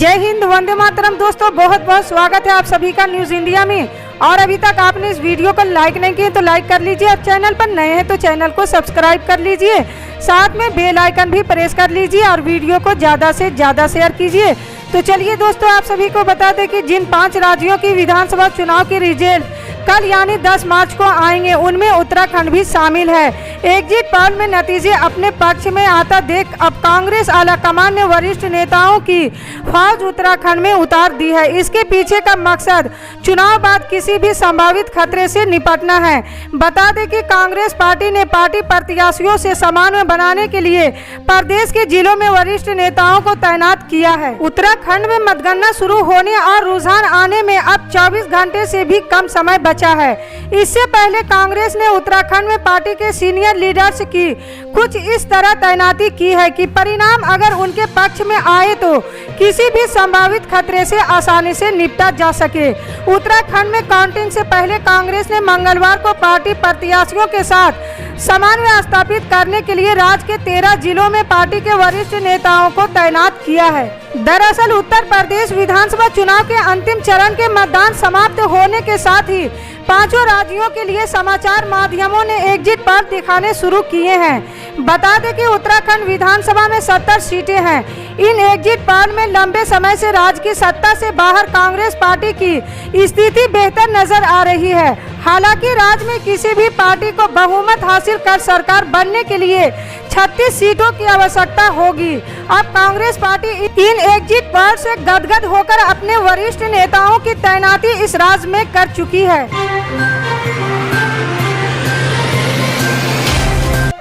जय हिंद, वंदे मातरम। दोस्तों बहुत बहुत स्वागत है आप सभी का न्यूज इंडिया में। और अभी तक आपने इस वीडियो को लाइक नहीं किया तो लाइक कर लीजिए, और चैनल पर नए हैं तो चैनल को सब्सक्राइब कर लीजिए, साथ में बेल आइकन भी प्रेस कर लीजिए और वीडियो को ज़्यादा से ज़्यादा शेयर कीजिए। तो चलिए दोस्तों, आप सभी को बता दें कि जिन 5 राज्यों की विधानसभा चुनाव की रिजल्ट कल यानी 10 मार्च को आएंगे, उनमें उत्तराखंड भी शामिल है। एग्जिट पोल में नतीजे अपने पक्ष में आता देख अब कांग्रेस आलाकमान ने वरिष्ठ नेताओं की फौज उत्तराखंड में उतार दी है। इसके पीछे का मकसद चुनाव बाद किसी भी संभावित खतरे से निपटना है। बता दें कि कांग्रेस पार्टी ने पार्टी प्रत्याशियों से समन्वय बनाने के लिए प्रदेश के जिलों में वरिष्ठ नेताओं को तैनात किया है। उत्तराखंड में मतगणना शुरू होने और रुझान आने में अब 24 घंटे से भी कम समय बचा है। इससे पहले कांग्रेस ने उत्तराखंड में पार्टी के सीनियर लीडर्स की कुछ इस तरह तैनाती की है कि परिणाम अगर उनके पक्ष में आए तो किसी भी संभावित खतरे से आसानी से निपटा जा सके। उत्तराखंड में काउंटिंग से पहले कांग्रेस ने मंगलवार को पार्टी प्रत्याशियों के साथ समन्वय स्थापित करने के लिए राज्य के 13 जिलों में पार्टी के वरिष्ठ नेताओं को तैनात किया है। दरअसल उत्तर प्रदेश विधानसभा चुनाव के अंतिम चरण के मतदान समाप्त होने के साथ ही 5 राज्यों के लिए समाचार माध्यमों ने एग्जिट पोल दिखाने शुरू किए हैं। बता दें कि उत्तराखंड विधानसभा में 70 सीटें हैं। इन एग्जिट पोल में लंबे समय से राज्य की सत्ता से बाहर कांग्रेस पार्टी की स्थिति बेहतर नजर आ रही है। हालांकि राज्य में किसी भी पार्टी को बहुमत हासिल कर सरकार बनने के लिए 36 सीटों की आवश्यकता होगी। अब कांग्रेस पार्टी इन एग्जिट पोल से गदगद होकर अपने वरिष्ठ नेताओं की तैनाती इस राज्य में कर चुकी है।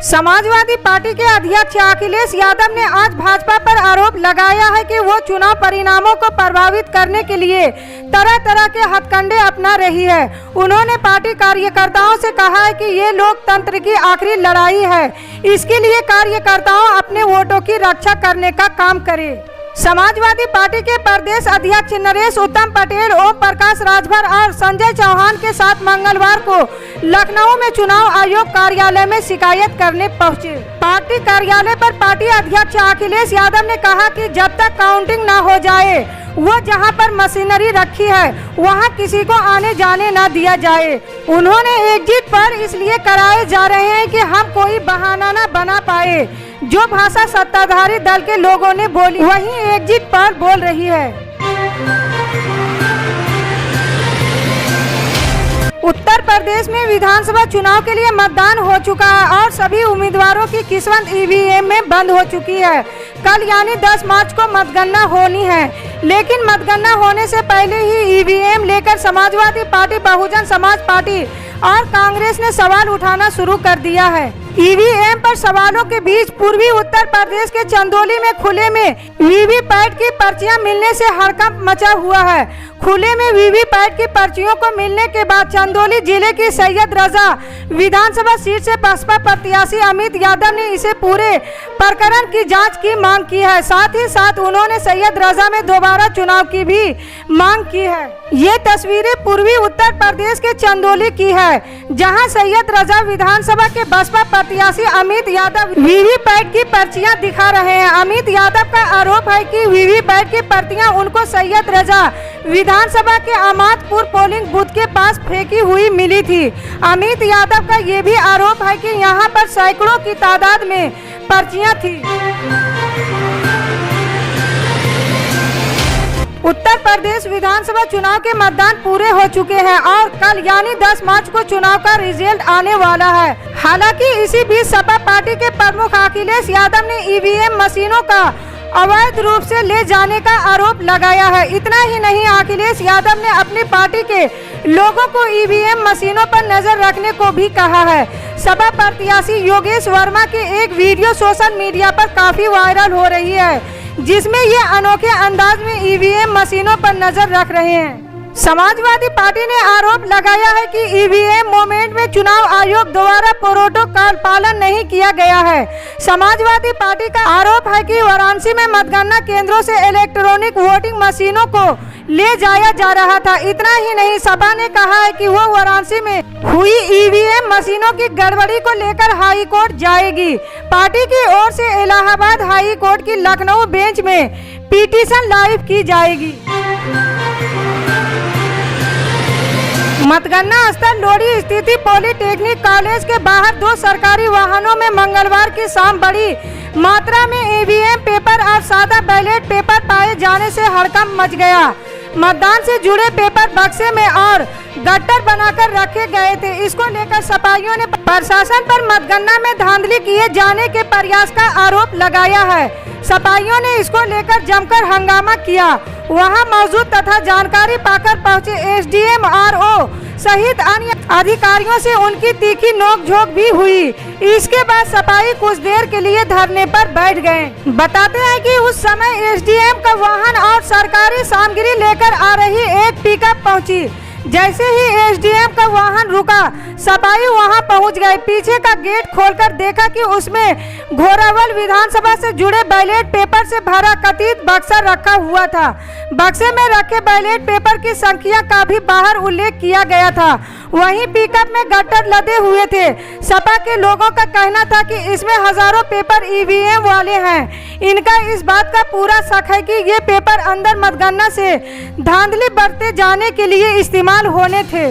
समाजवादी पार्टी के अध्यक्ष अखिलेश यादव ने आज भाजपा पर आरोप लगाया है कि वो चुनाव परिणामों को प्रभावित करने के लिए तरह तरह के हथकंडे अपना रही है। उन्होंने पार्टी कार्यकर्ताओं से कहा है कि ये लोकतंत्र की आखिरी लड़ाई है, इसके लिए कार्यकर्ताओं अपने वोटों की रक्षा करने का काम करें। समाजवादी पार्टी के प्रदेश अध्यक्ष नरेश उत्तम पटेल, ओम प्रकाश राजभर और संजय चौहान के साथ मंगलवार को लखनऊ में चुनाव आयोग कार्यालय में शिकायत करने पहुंचे। पार्टी कार्यालय पर पार्टी अध्यक्ष अखिलेश यादव ने कहा कि जब तक काउंटिंग न हो जाए वो जहां पर मशीनरी रखी है वहां किसी को आने जाने न दिया जाए। उन्होंने एग्जिट पोल इसलिए कराए जा रहे हैं कि हम कोई बहाना न बना पाए। जो भाषा सत्ताधारी दल के लोगों ने बोली वही एग्जिट पोल बोल रही है। उत्तर प्रदेश में विधानसभा चुनाव के लिए मतदान हो चुका है और सभी उम्मीदवारों की किस्मत ईवीएम में बंद हो चुकी है। कल यानी 10 मार्च को मतगणना होनी है, लेकिन मतगणना होने से पहले ही ईवीएम लेकर समाजवादी पार्टी, बहुजन समाज पार्टी और कांग्रेस ने सवाल उठाना शुरू कर दिया है। ईवीएम पर सवालों के बीच पूर्वी उत्तर प्रदेश के चंदौली में खुले में वीवीपैट की पर्चियां मिलने से हड़कंप मचा हुआ है। खुले में वीवीपैट की पर्चियों को मिलने के बाद चंदौली जिले की सैयद रजा विधानसभा सीट से बसपा प्रत्याशी अमित यादव ने इसे पूरे प्रकरण की जांच की मांग की है। साथ ही साथ उन्होंने सैयद रजा में दोबारा चुनाव की भी मांग की है। ये तस्वीरें पूर्वी उत्तर प्रदेश के चंदौली की है, जहां सैयद रजा विधानसभा के बसपा प्रत्याशी अमित यादव वीवीपैट की पर्चियां दिखा रहे हैं। अमित यादव का आरोप है कि वीवीपैट की पर्चियां उनको सैयद रजा विधानसभा के अमादपुर पोलिंग बूथ के पास फेंकी हुई मिली थी। अमित यादव का ये भी आरोप है कि यहाँ पर सैकड़ों की तादाद में पर्चियां थी। उत्तर प्रदेश विधानसभा चुनाव के मतदान पूरे हो चुके हैं और कल यानी 10 मार्च को चुनाव का रिजल्ट आने वाला है। हालांकि इसी बीच सपा पार्टी के प्रमुख अखिलेश यादव ने ईवीएम मशीनों का अवैध रूप से ले जाने का आरोप लगाया है। इतना ही नहीं, अखिलेश यादव ने अपनी पार्टी के लोगों को ईवीएम मशीनों पर नजर रखने को भी कहा है। सपा प्रत्याशी योगेश वर्मा की एक वीडियो सोशल मीडिया पर काफी वायरल हो रही है, जिसमें ये अनोखे अंदाज में ईवीएम मशीनों पर नजर रख रहे हैं। समाजवादी पार्टी ने आरोप लगाया है कि ईवीएम मूवमेंट में चुनाव आयोग द्वारा प्रोटोकॉल पालन नहीं किया गया है। समाजवादी पार्टी का आरोप है कि वाराणसी में मतगणना केंद्रों से इलेक्ट्रॉनिक वोटिंग मशीनों को ले जाया जा रहा था। इतना ही नहीं, सपा ने कहा है कि वो वाराणसी में हुई ईवीएम मशीनों की गड़बड़ी को लेकर हाई कोर्ट जाएगी। पार्टी की ओर से इलाहाबाद हाई कोर्ट की लखनऊ बेंच में पिटीशन लाइव की जाएगी। मतगणना स्थल लोरी स्थित पॉलिटेक्निक कॉलेज के बाहर 2 सरकारी वाहनों में मंगलवार की शाम बड़ी मात्रा में ईवीएम पेपर और सादा बैलेट पेपर पाए जाने से हड़कंप मच गया। मतदान से जुड़े पेपर बक्से में और गट्टर बनाकर रखे गए थे। इसको लेकर सपाइयों ने प्रशासन पर मतगणना में धांधली किए जाने के प्रयास का आरोप लगाया है। सपाइयों ने इसको लेकर जमकर हंगामा किया। वहां मौजूद तथा जानकारी पाकर पहुंचे एसडीएम आरओ सहित अन्य अधिकारियों से उनकी तीखी नोकझोंक भी हुई। इसके बाद सपाई कुछ देर के लिए धरने पर बैठ गए। बताते हैं कि उस समय एसडीएम का वाहन और सरकारी सामग्री लेकर आ रही एक पिकअप पहुंची। जैसे ही एसडीएम का वाहन रुका, सपाई वहां पहुंच गए। पीछे का गेट खोलकर देखा कि उसमें घोरावल विधानसभा से जुड़े बैलेट पेपर से भरा कथित बक्सा रखा हुआ था। बक्से में रखे बैलेट पेपर की संख्या का भी बाहर उल्लेख किया गया था। वहीं पिकअप में गट्टर लदे हुए थे। सपा के लोगों का कहना था कि इसमें हजारों पेपर ईवीएम वाले हैं। इनका इस बात का पूरा शक है कि ये पेपर अंदर मतगणना से धांधली बरते जाने के लिए इस्तेमाल होने थे।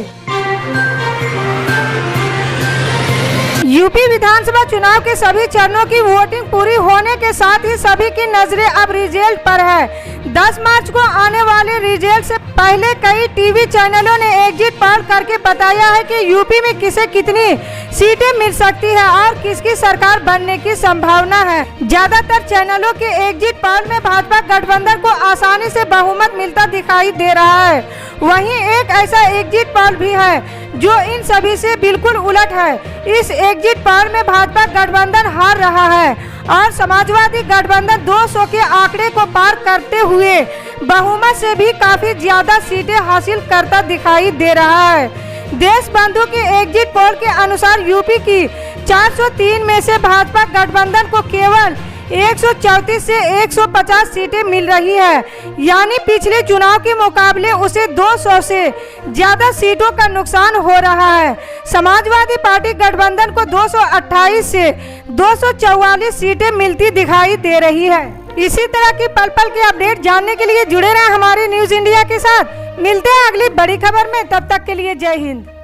यूपी विधानसभा चुनाव के सभी चरणों की वोटिंग पूरी होने के साथ ही सभी की नजरें अब रिजल्ट पर है। 10 मार्च को आने वाले रिजल्ट से पहले कई टीवी चैनलों ने एग्जिट पोल करके बताया है कि यूपी में किसे कितनी सीटें मिल सकती है और किसकी सरकार बनने की संभावना है। ज्यादातर चैनलों के एग्जिट पोल में भाजपा गठबंधन को आसानी से बहुमत मिलता दिखाई दे रहा है। वहीं एक ऐसा एग्जिट पोल भी है जो इन सभी से बिल्कुल उलट है। इस एग्जिट पोल में भाजपा गठबंधन हार रहा है और समाजवादी गठबंधन 200 के आंकड़े को पार करते हुए बहुमत से भी काफी ज्यादा सीटें हासिल करता दिखाई दे रहा है। देश बंधु के एग्जिट पोल के अनुसार यूपी की 403 में से भाजपा गठबंधन को केवल 134 से 150 सीटें मिल रही है, यानी पिछले चुनाव के मुकाबले उसे 200 से ज्यादा सीटों का नुकसान हो रहा है। समाजवादी पार्टी गठबंधन को 228 से 244 सीटें मिलती दिखाई दे रही है। इसी तरह की पल पल के अपडेट जानने के लिए जुड़े रहें हमारे न्यूज इंडिया के साथ। मिलते हैं अगली बड़ी खबर में, तब तक के लिए जय हिंद।